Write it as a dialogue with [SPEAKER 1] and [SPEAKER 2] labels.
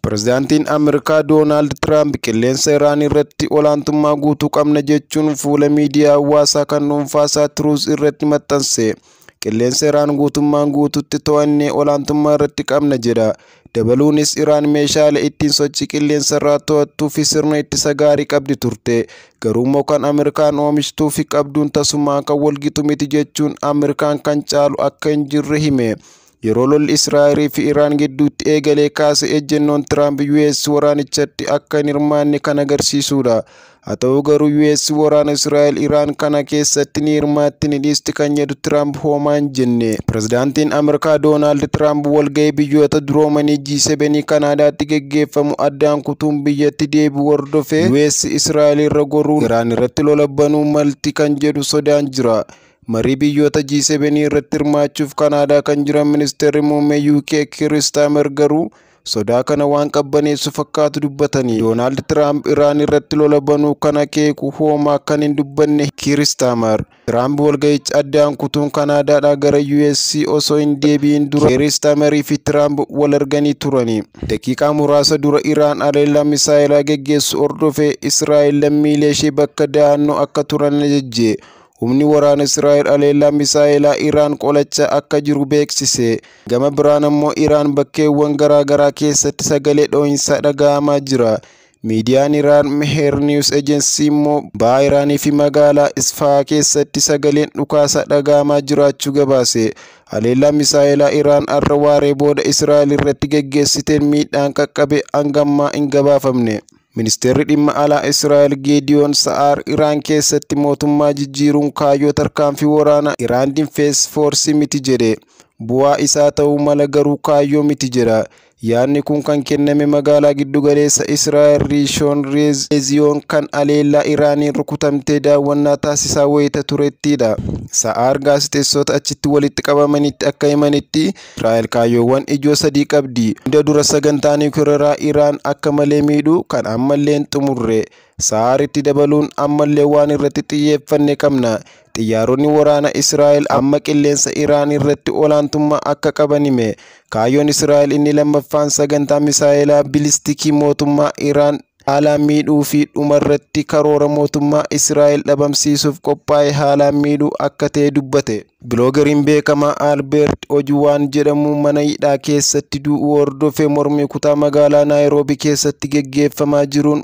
[SPEAKER 1] Pireezidaantiin Ameerikaa Doonaald Tiraamp qilleensa Iraan irratti olaantummaa guutuu qabna jechuun fuula miidiyaa hawaasaa kan dhuunfaasaa Truth irratti maxxanse. Qilleensa Iraan guutummaan guutuutti to'annee olaantummaa irratti qabna jedha. Dabaluunis Iraan meeshaalee ittiin sochii qilleensa irraa to'attuu fi sirna ittisa gaarii qabdi turte. Garuu kan Ameerikaan oomishtuu fi qabduun tasumaa kan walgitu miti jechuun Ameerikaan kan caalu akka hin jirre hime. Yeroo lolli Israa'el fi Iraan gidduutti eegalee kaase ejjennoon Tiraamp US waraanichatti akka hin hirmaanne kan agarsiisudha. Haa ta'u garuu US waraana Israa'el Iraan kana keessatti ni hirmaatti ni dhiisti kan jedhu Tiraamp homaa hin jenne. Pireezidaantiin Ameerikaa Doonaald Tiraamp walgahii biyyoota duroomanii G7 Kanaadaatti geggeeffamu addaan kutuun biyyatti deebi'u hordofee US Israa'el irra goruun Iraan irratti lola banuu malti kan jedhu sodaan jira. Marii biyyoota G7 irratti hirmaachuuf Kanaadaa kan jiran ministeerri muummee UK Keir Starmer garuu sodaa kana waan qabbaneessu fakkaatu dubbatanii. Doonaald Tiraamp Iraan irratti lola banuu kana keeku homaa kan hin dubbanne Keir Starmer. Tiraamp walga'icha addaan kutuun Kanaadaadhaa gara US osoo hin deebi'in dura Keir Starmerii fi Tiraamp wal arganii turani. Daqiiqaa muraasa dura Iraan haleellaa misaa'ilaa geggeessu hordofee Israa'el lammiilee ishee bakka da'annoo akka turan ajajje. Humni waraana Israa'el haleellaa misaa'ilaa Iraan qolachaa akka jiru beeksise. Gama biraan ammoo Iraan bakkeewwan garaagaraa keessatti sagalee dhoohinsaa dhaga'amaa jira. Miidiyaan Iraan Meher News Agency immoo baha Iraanii fi magaalaa Isfahaa keessatti sagaleen dhukaasaa dhaga'amaa jiraachuu gabaase. Haleellaa misaa'ilaa Iraan har'a waaree booda Israa'el irratti geggeessiteen miidhaan qaqqabe hanga ammaa hin gabaafamne. Ministeerri dhimma alaa Israa'el Gideon Sa'ar Iraan keessatti mootummaa jijjiiruun kaayyoo tarkaanfii waraanaa Iraan Defense Force miti jedhe. Bu'aa isaa ta'uu mala garuu kaayyoo miti jedha. Yaadni kun kan kenname magaalaa giddugaleessa Israa'el Rishon LeZion kan haleellaa Iraaniin rukutamtee daawwannaa taasisaa wayita turettidha. Sa'ar gaazexeessota achitti walitti qabamanitti akka himanitti Israa'el kaayyoowwan ijoo sadii qabdi. Hunda dura sagantaa niwukileeraa Iraan akka malee miidhuu kan ammallee hin xumurre. Sa'ar itti dabaluun ammallee waan irratti xiyyeeffanne qabna. Xiyyaaronni waraana Israa'el amma qilleensa Iraan irratti olaantummaa akka qaban hime. Kaayyoon Israa'el inni lammaffaan sagantaa misaa'ilaa bilistikii mootummaa Iraan haalaan miidhuu fi dhumarratti karoora mootummaa Israa'el dhabamsiisuuf qophaa'e haalaan miidhuu akka ta'e dubbate. Biloogariin beekamaa Albert Ojwang jedhamu mana hidhaa keessatti du'uu hordofee mormii kutaa magaalaa Naayiroobii keessatti geggeeffamaa jiruun